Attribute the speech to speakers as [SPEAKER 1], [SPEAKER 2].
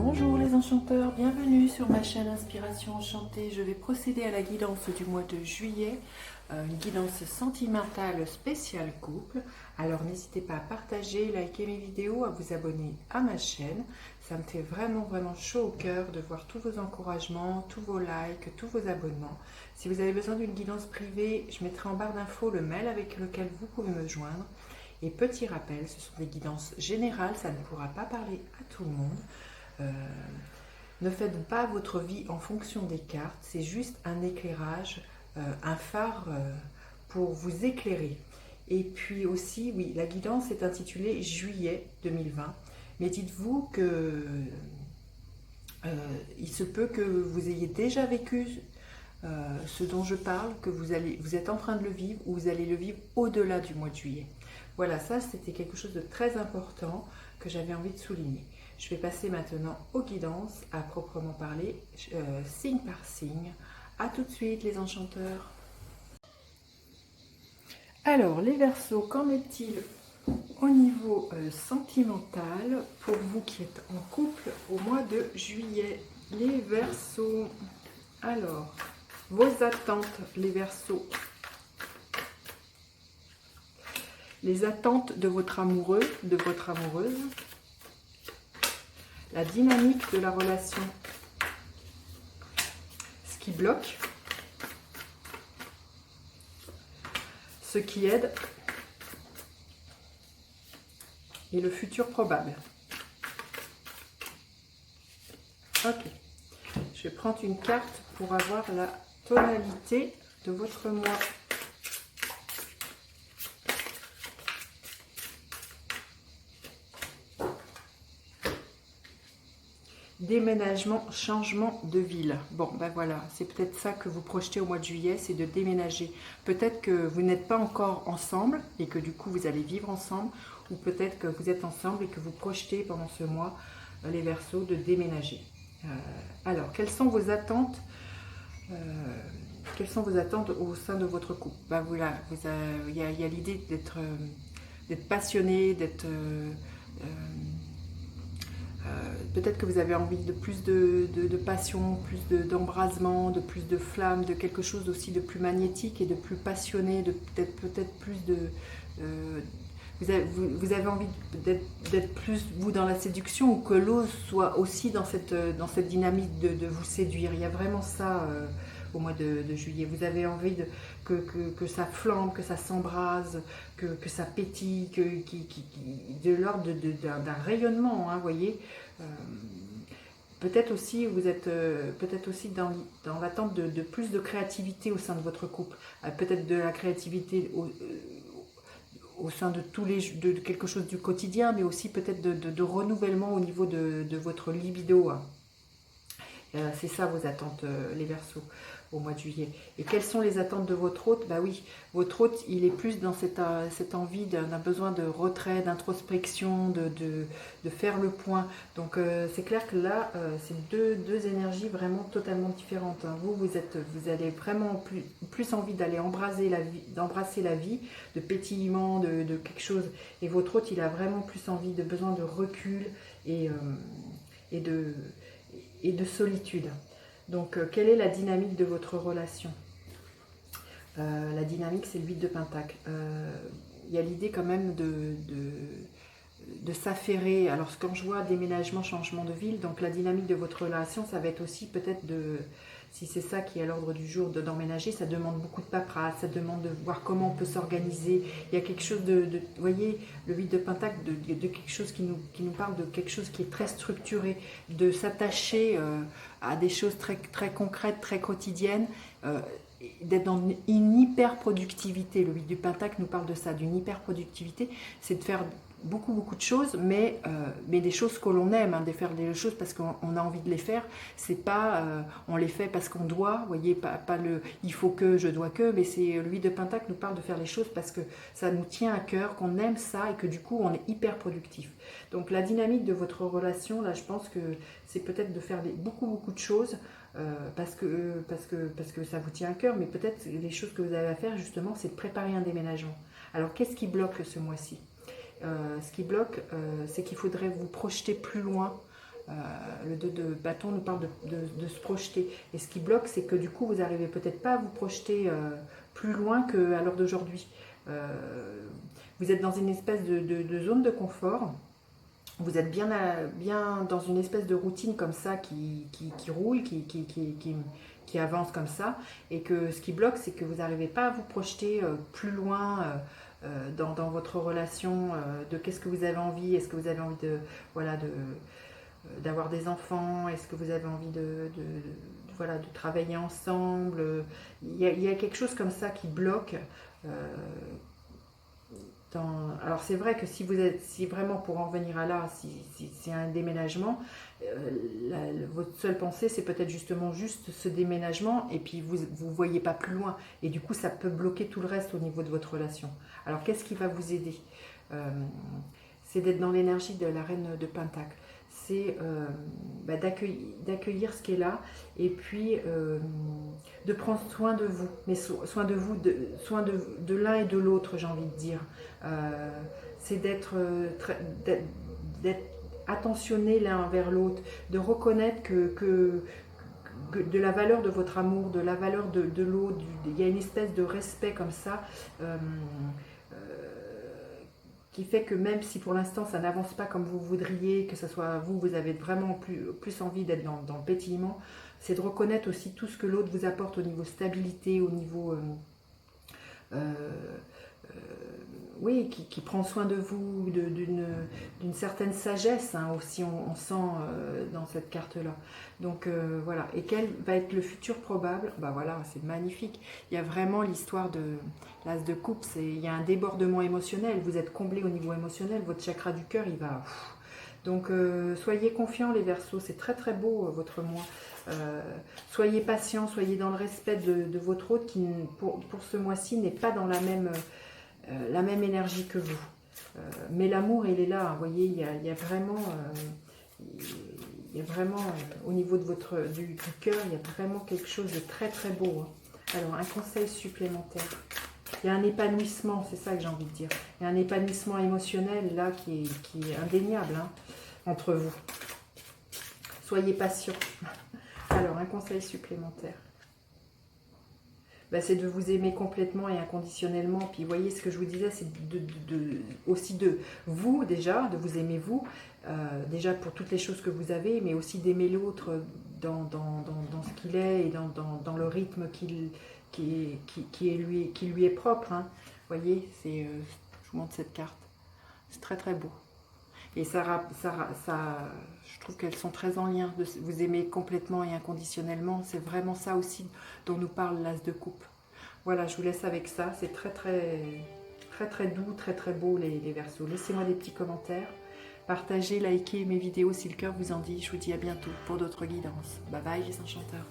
[SPEAKER 1] Bonjour les enchanteurs, bienvenue sur ma chaîne Inspiration Enchantée. Je vais procéder à la guidance du mois de juillet, une guidance sentimentale spéciale couple. Alors n'hésitez pas à partager, liker mes vidéos, à vous abonner à ma chaîne. Ça me fait vraiment chaud au cœur de voir tous vos encouragements, tous vos likes, tous vos abonnements. Si vous avez besoin d'une guidance privée, je mettrai en barre d'infos le mail avec lequel vous pouvez me joindre. Et petit rappel, ce sont des guidances générales, ça ne pourra pas parler à tout le monde. Ne faites pas votre vie en fonction des cartes, c'est juste un éclairage, un phare pour vous éclairer. Et puis aussi, oui, la guidance est intitulée Juillet 2020, mais dites-vous que il se peut que vous ayez déjà vécu ce dont je parle, que vous êtes en train de le vivre ou vous allez le vivre au-delà du mois de juillet. Voilà, ça c'était quelque chose de très important que j'avais envie de souligner. Je vais passer maintenant aux guidances à proprement parler, signe par signe. A tout de suite les enchanteurs. Alors les Verseaux, qu'en est-il au niveau sentimental pour vous qui êtes en couple au mois de juillet? Les Verseaux, alors vos attentes les Verseaux, les attentes de votre amoureux, de votre amoureuse, la dynamique de la relation, ce qui bloque, ce qui aide et le futur probable. Ok, je vais prendre une carte pour avoir la tonalité de votre mois. Déménagement, changement de ville. Bon, ben voilà, c'est peut-être ça que vous projetez au mois de juillet, c'est de déménager. Peut-être que vous n'êtes pas encore ensemble et que du coup vous allez vivre ensemble, ou peut-être que vous êtes ensemble et que vous projetez pendant ce mois, les Verseaux, de déménager. Alors, quelles sont vos attentes au sein de votre couple? Ben voilà, il y a l'idée d'être passionné, d'être... peut-être que vous avez envie de plus de passion, plus d'embrasement, de plus de flamme, de quelque chose aussi de plus magnétique et de plus passionné, de peut-être plus de... vous avez envie d'être plus, vous, dans la séduction, ou que l'autre soit aussi dans cette dynamique de vous séduire. Il y a vraiment ça au mois de juillet. Vous avez envie que ça flambe, que ça s'embrase, que ça pétille, de l'ordre d'un rayonnement, hein, voyez. Peut-être aussi vous êtes peut-être aussi dans l'attente de plus de créativité au sein de votre couple. Peut-être de la créativité au sein de de quelque chose du quotidien, mais aussi peut-être de renouvellement au niveau de votre libido. C'est ça vos attentes, les Verseaux, au mois de juillet. Et quelles sont les attentes de votre hôte? Bah oui, votre hôte, il est plus dans cette envie d'un besoin de retrait, d'introspection, de faire le point. Donc c'est clair que là, c'est deux énergies vraiment totalement différentes, hein. Vous avez vraiment plus envie d'aller embrasser la vie, de pétillement, de quelque chose. Et votre hôte, il a vraiment plus envie, besoin de recul et de solitude. Donc, quelle est la dynamique de votre relation? La dynamique, c'est le 8 de Pentacle. Il y a l'idée quand même de s'affairer. Alors, quand je vois déménagement, changement de ville, donc la dynamique de votre relation, ça va être aussi peut-être si c'est ça qui est à l'ordre du jour, d'emménager, ça demande beaucoup de paperasse, ça demande de voir comment on peut s'organiser. Il y a quelque chose vous voyez, le 8 de Pentacle, de quelque chose qui nous parle de quelque chose qui est très structuré, de s'attacher à des choses très, très concrètes, très quotidiennes, d'être dans une hyper-productivité. Le 8 du Pentacle nous parle de ça, d'une hyper-productivité, c'est de faire beaucoup de choses, mais des choses que l'on aime, hein, de faire des choses parce qu'on a envie de les faire. C'est pas on les fait parce qu'on doit, vous voyez, pas le il faut que, je dois que, mais c'est le 8 de Pentacle nous parle de faire les choses parce que ça nous tient à cœur, qu'on aime ça et que du coup on est hyper productif. Donc la dynamique de votre relation, là, je pense que c'est peut-être de faire beaucoup de choses parce que ça vous tient à cœur, mais peut-être les choses que vous avez à faire justement, c'est de préparer un déménagement. Alors qu'est-ce qui bloque ce mois-ci? Ce qui bloque, c'est qu'il faudrait vous projeter plus loin Le 2 de bâton nous parle de se projeter. Et ce qui bloque, c'est que du coup, vous n'arrivez peut-être pas à vous projeter plus loin qu'à l'heure d'aujourd'hui. Vous êtes dans une espèce de zone de confort. Vous êtes bien dans une espèce de routine comme ça qui roule, qui avance comme ça. Et que ce qui bloque, c'est que vous n'arrivez pas à vous projeter plus loin dans votre relation, de qu'est-ce que vous avez envie. Est-ce que vous avez envie voilà, d'avoir des enfants? Est-ce que vous avez envie voilà, de travailler ensemble? Il y a quelque chose comme ça qui bloque. Alors c'est vrai que si vraiment pour en revenir à là, si c'est un déménagement, votre seule pensée c'est peut-être justement juste ce déménagement et puis vous ne voyez pas plus loin et du coup ça peut bloquer tout le reste au niveau de votre relation. Alors qu'est-ce qui va vous aider? C'est d'être dans l'énergie de la reine de Pentacle. C'est d'accueillir ce qui est là et puis de prendre soin de vous, mais soin de vous, soin de l'un et de l'autre, j'ai envie de dire. C'est d'être attentionné l'un vers l'autre, de reconnaître que de la valeur de votre amour, de la valeur de l'autre, il y a une espèce de respect comme ça. Qui fait que même si pour l'instant ça n'avance pas comme vous voudriez, que ce soit vous avez vraiment plus envie d'être dans le pétillement, c'est de reconnaître aussi tout ce que l'autre vous apporte au niveau stabilité, au niveau oui, qui prend soin de vous, d'une certaine sagesse hein, aussi, on sent dans cette carte-là. Donc voilà, et quel va être le futur probable? Bah voilà, c'est magnifique. Il y a vraiment l'histoire de l'as de coupe, il y a un débordement émotionnel, vous êtes comblé au niveau émotionnel, votre chakra du cœur, il va... Donc soyez confiants les Verseaux, c'est très très beau votre mois. Soyez patients, soyez dans le respect de votre hôte qui pour ce mois-ci n'est pas dans la même énergie que vous. Mais l'amour il est là, vous voyez, il y a vraiment, au niveau de du cœur, il y a vraiment quelque chose de très très beau. Hein. Alors un conseil supplémentaire. Il y a un épanouissement, c'est ça que j'ai envie de dire. Il y a un épanouissement émotionnel là qui est indéniable hein, entre vous. Soyez patients. Alors, un conseil supplémentaire. Ben, c'est de vous aimer complètement et inconditionnellement. Puis, vous voyez, ce que je vous disais, c'est aussi de vous, déjà, de vous aimer vous, déjà pour toutes les choses que vous avez, mais aussi d'aimer l'autre dans ce qu'il est et dans le rythme qui lui est propre. Hein. Vous voyez, je vous montre cette carte. C'est très, très beau. Et ça, je trouve qu'elles sont très en lien, de vous aimer complètement et inconditionnellement. C'est vraiment ça aussi dont nous parle l'As de coupe. Voilà, je vous laisse avec ça. C'est très, très, très, très doux, très, très beau les Verseaux. Laissez-moi des petits commentaires. Partagez, likez mes vidéos si le cœur vous en dit. Je vous dis à bientôt pour d'autres guidances. Bye bye les enchanteurs.